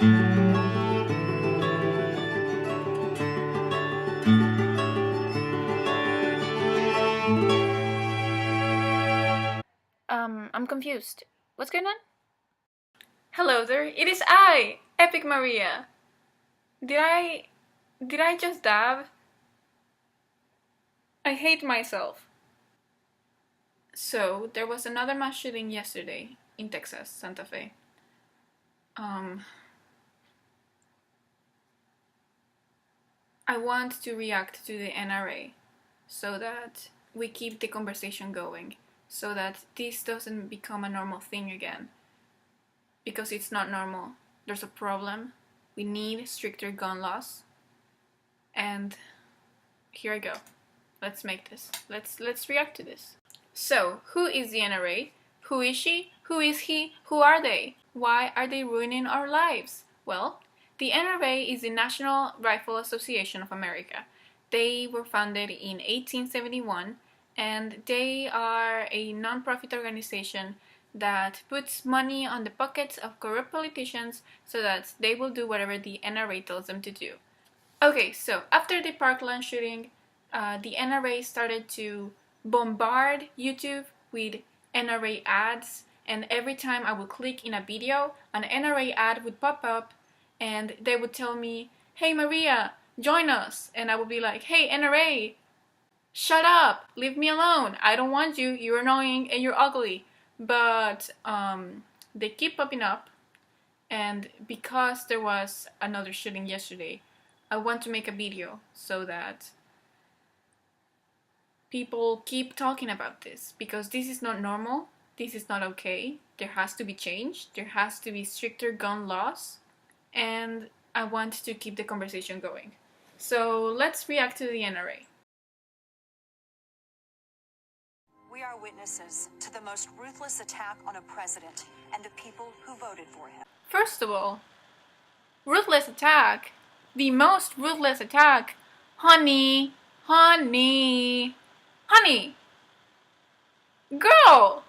I'm confused. What's going on? Hello there, it is I, epicMaría. Did I just dab? I hate myself. So, there was another mass shooting yesterday in Texas, Santa Fe. I want to react to the NRA so that we keep the conversation going, so that this doesn't become a normal thing again. Because it's not normal. There's a problem. We need stricter gun laws. And here I go. Let's make this. Let's react to this. So, who is the NRA? Who is she? Who is he? Who are they? Why are they ruining our lives? Well, the NRA is the National Rifle Association of America. They were founded in 1871 and they are a non-profit organization that puts money on the pockets of corrupt politicians so that they will do whatever the NRA tells them to do. Okay, so after the Parkland shooting, the NRA started to bombard YouTube with NRA ads, and every time I would click in a video, an NRA ad would pop up and they would tell me, "Hey Maria, join us," and I would be like, "Hey NRA, shut up, leave me alone, I don't want you, you're annoying and you're ugly." But they keep popping up, and because there was another shooting yesterday, I want to make a video so that people keep talking about this, because this is not normal, this is not okay, there has to be change, there has to be stricter gun laws, and I want to keep the conversation going. So let's react to the NRA. We are witnesses to the most ruthless attack on a president and the people who voted for him. First of all, ruthless attack, the most ruthless attack, honey, girl,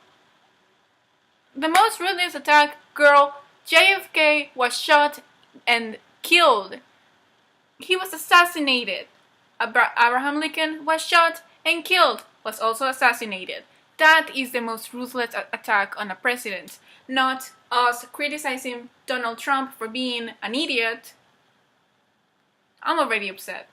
the most ruthless attack, girl. JFK was shot and killed. He was assassinated. Abraham Lincoln was shot and killed, was also assassinated. That is the most ruthless attack on a president, not us criticizing Donald Trump for being an idiot. I'm already upset.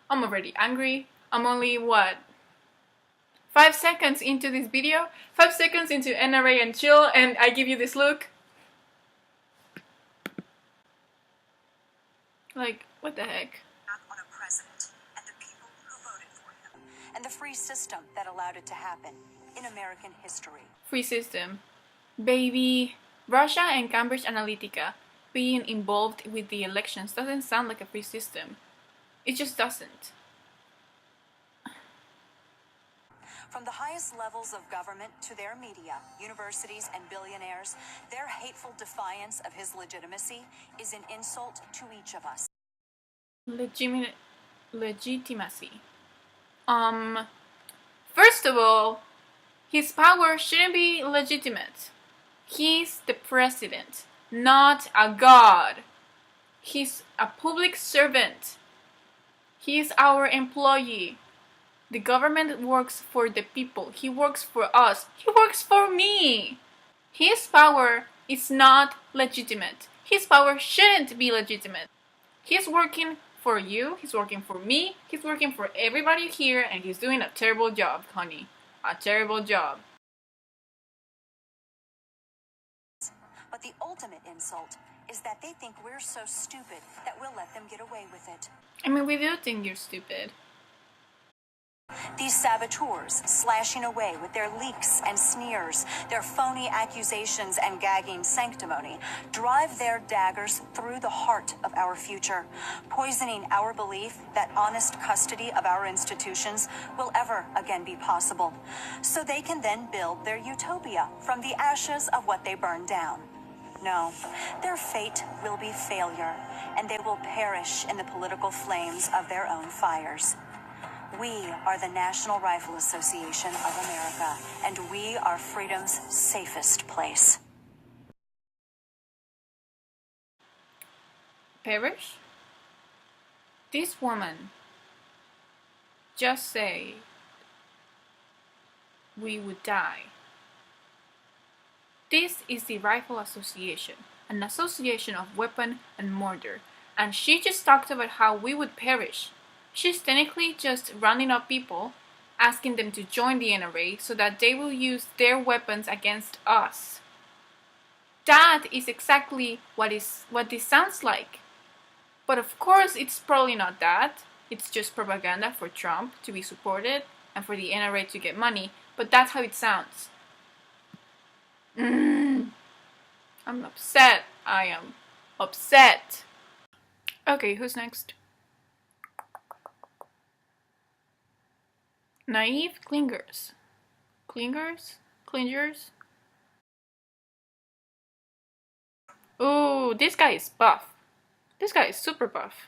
I'm already angry. I'm only, 5 seconds into this video? 5 seconds into NRA and chill, and I give you this look? Like, what the heck? On a president and the people who voted for him, and the free system that allowed it to happen in American history. Free system. Baby, Russia and Cambridge Analytica being involved with the elections doesn't sound like a free system. It just doesn't. From the highest levels of government to their media, universities, and billionaires, their hateful defiance of his legitimacy is an insult to each of us. Legitimacy. First of all, his power shouldn't be legitimate. He's the president, not a god. He's a public servant. He's our employee. The government works for the people. He works for us. He works for me. His power is not legitimate. His power shouldn't be legitimate. He's working for you. He's working for me. He's working for everybody here, and he's doing a terrible job, honey. A terrible job. But the ultimate insult is that they think we're so stupid that we'll let them get away with it. I mean, we do think you're stupid. These saboteurs slashing away with their leaks and sneers, their phony accusations and gagging sanctimony, drive their daggers through the heart of our future, poisoning our belief that honest custody of our institutions will ever again be possible, so they can then build their utopia from the ashes of what they burned down. No, their fate will be failure, and they will perish in the political flames of their own fires. We are the National Rifle Association of America, and we are freedom's safest place. perish? This woman just say we would die. This is the Rifle Association, an association of weapon and murder, and she just talked about how we would perish. She's technically just rounding up people, asking them to join the NRA so that they will use their weapons against us. That is exactly what this sounds like. But of course, it's probably not that. It's just propaganda for Trump to be supported and for the NRA to get money, but that's how it sounds. I'm upset. I am upset. Okay, who's next? Naive clingers. Clingers? Ooh, this guy is buff. This guy is super buff.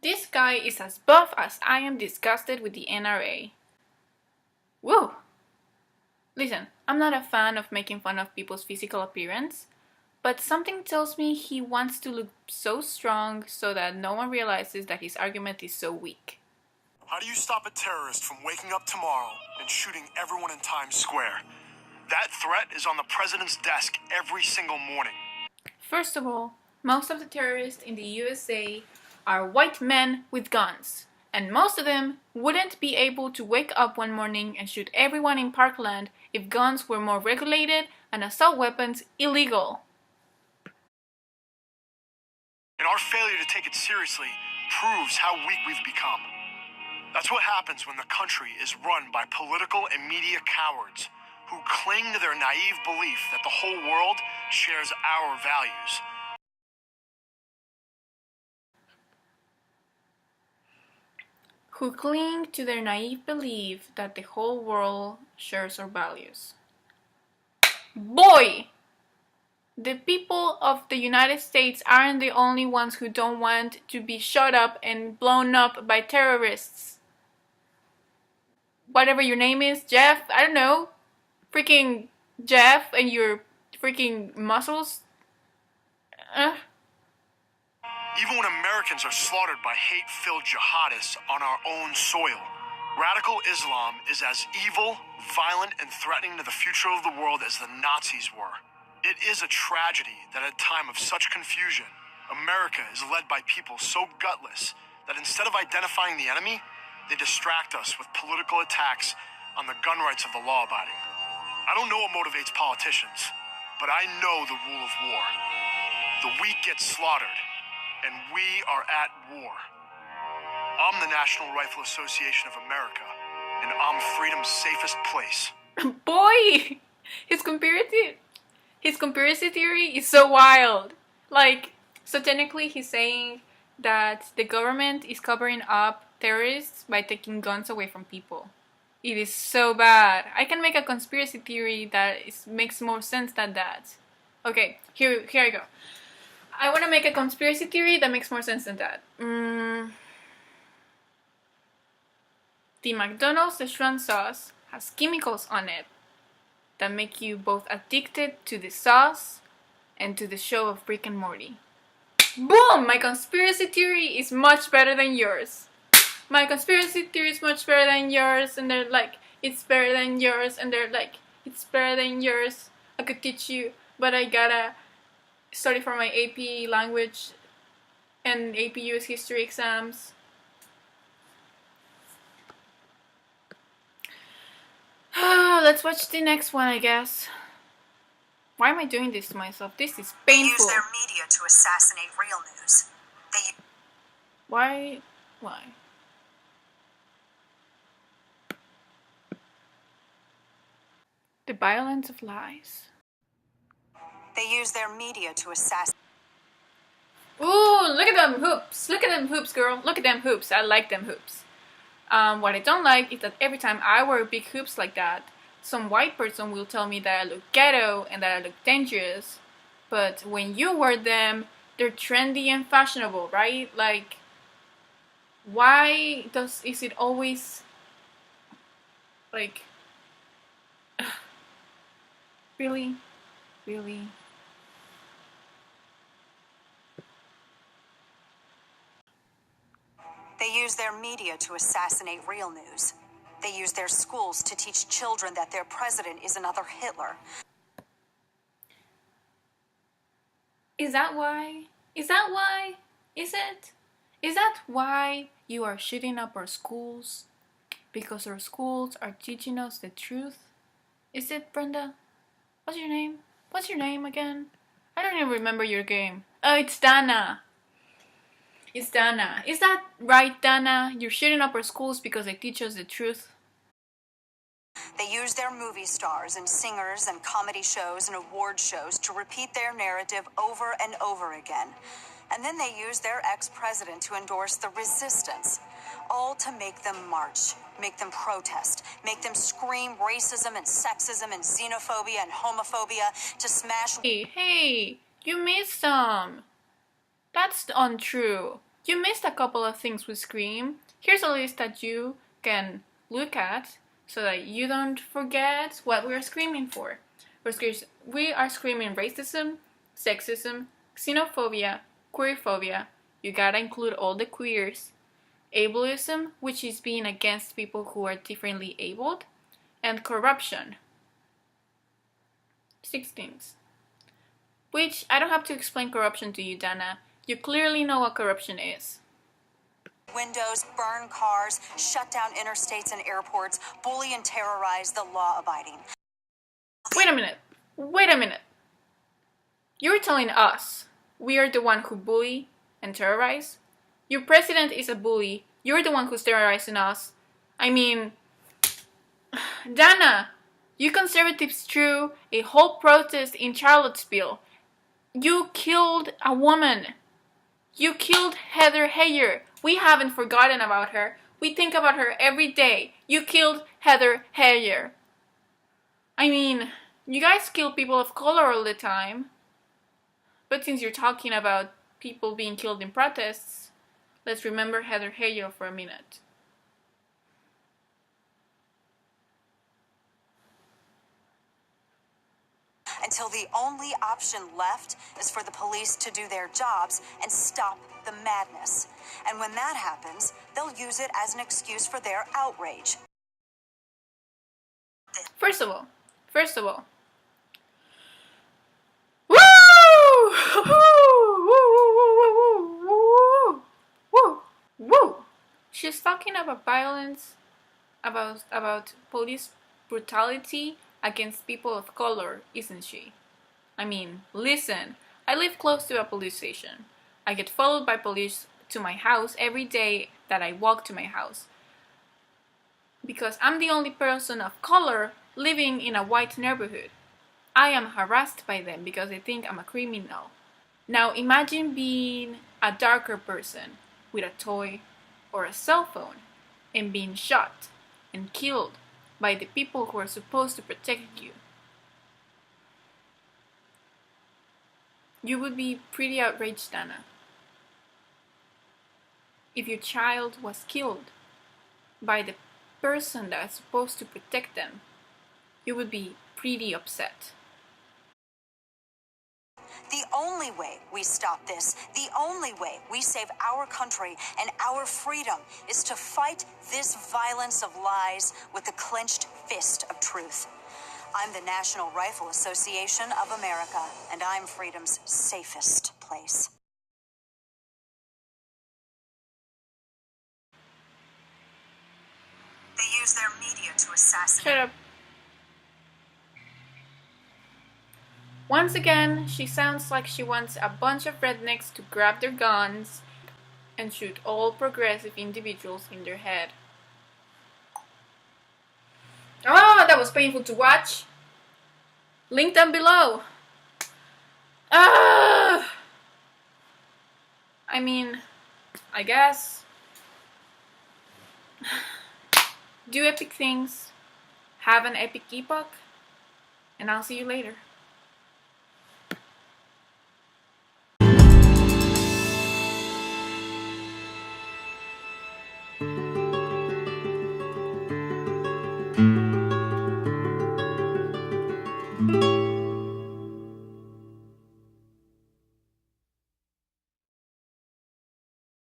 This guy is as buff as I am disgusted with the NRA. Woo! Listen, I'm not a fan of making fun of people's physical appearance, but something tells me he wants to look so strong so that no one realizes that his argument is so weak. How do you stop a terrorist from waking up tomorrow and shooting everyone in Times Square? That threat is on the president's desk every single morning. First of all, most of the terrorists in the USA are white men with guns, and most of them wouldn't be able to wake up one morning and shoot everyone in Parkland if guns were more regulated and assault weapons illegal. And our failure to take it seriously proves how weak we've become. That's what happens when the country is run by political and media cowards who cling to their naive belief that the whole world shares our values. Who cling to their naive belief that the whole world shares our values. Boy! The people of the United States aren't the only ones who don't want to be shot up and blown up by terrorists. Whatever your name is, Jeff, I don't know. Freaking Jeff and your freaking muscles. Even when Americans are slaughtered by hate-filled jihadists on our own soil, radical Islam is as evil, violent, and threatening to the future of the world as the Nazis were. It is a tragedy that at a time of such confusion, America is led by people so gutless that instead of identifying the enemy, they distract us with political attacks on the gun rights of the law-abiding. I don't know what motivates politicians, but I know the rule of war. The weak get slaughtered, and we are at war. I'm the National Rifle Association of America, and I'm freedom's safest place. Boy! His conspiracy theory is so wild. Like, so technically he's saying that the government is covering up terrorists by taking guns away from people. It is so bad. I can make a conspiracy theory that makes more sense than that. Okay, here I go. I want to make a conspiracy theory that makes more sense than that. The McDonald's Szechuan sauce has chemicals on it that make you both addicted to the sauce and to the show of Rick and Morty. Boom! My conspiracy theory is much better than yours. My conspiracy theory is much better than yours, and they're like, it's better than yours, and they're like, it's better than yours. I could teach you, but I gotta study for my AP language and AP US history exams. Let's watch the next one, I guess. Why am I doing this to myself? This is painful. They use their media to assassinate real news. Why? The violence of lies. They use their media to assassinate. Ooh, look at them hoops. Look at them hoops, girl. Look at them hoops. I like them hoops. What I don't like is that every time I wear big hoops like that, some white person will tell me that I look ghetto and that I look dangerous. But when you wear them, they're trendy and fashionable, right? Like, why is it always like really? They use their media to assassinate real news. They use their schools to teach children that their president is another Hitler. Is that why? Is that why? Is it? Is that why you are shooting up our schools? Because our schools are teaching us the truth? Is it, Brenda? What's your name? What's your name again? I don't even remember your game. Oh, it's Dana. It's Dana. Is that right, Dana? You're shooting up our schools because they teach us the truth? They use their movie stars and singers and comedy shows and award shows to repeat their narrative over and over again. And then they use their ex-president to endorse the resistance, all to make them march, make them protest, make them scream racism and sexism and xenophobia and homophobia, to smash... Hey, you missed some. That's untrue. You missed a couple of things with Scream. Here's a list that you can look at so that you don't forget what we are screaming for. We are screaming racism, sexism, xenophobia, queerphobia. You gotta include all the queers. Ableism, which is being against people who are differently abled. And corruption. 6 things. Which, I don't have to explain corruption to you, Dana. You clearly know what corruption is. Windows, burn cars, shut down interstates and airports, bully and terrorize the law-abiding. Wait a minute. You're telling us we are the one who bully and terrorize? Your president is a bully. You're the one who's terrorizing us. I mean, Dana, you conservatives threw a whole protest in Charlottesville. You killed a woman. You killed Heather Heyer. We haven't forgotten about her. We think about her every day. You killed Heather Heyer. I mean, you guys kill people of color all the time. But since you're talking about people being killed in protests, let's remember Heather Heyer for a minute. Until the only option left is for the police to do their jobs and stop the madness. And when that happens, they'll use it as an excuse for their outrage. First of all, woo! Woo! She's talking about violence, about police brutality against people of color, isn't she? I mean, listen, I live close to a police station. I get followed by police to my house every day that I walk to my house. Because I'm the only person of color living in a white neighborhood. I am harassed by them because they think I'm a criminal. Now imagine being a darker person with a toy or a cell phone and being shot and killed by the people who are supposed to protect you. You would be pretty outraged, Dana. If your child was killed by the person that is supposed to protect them, you would be pretty upset. The only way we stop this, the only way we save our country and our freedom is to fight this violence of lies with the clenched fist of truth. I'm the National Rifle Association of America, and I'm freedom's safest place. They use their media to assassinate. Shut up. Once again, she sounds like she wants a bunch of rednecks to grab their guns and shoot all progressive individuals in their head. Oh, that was painful to watch. Link down below. Ah! I mean, I guess. Do epic things. Have an epic epoch. And I'll see you later.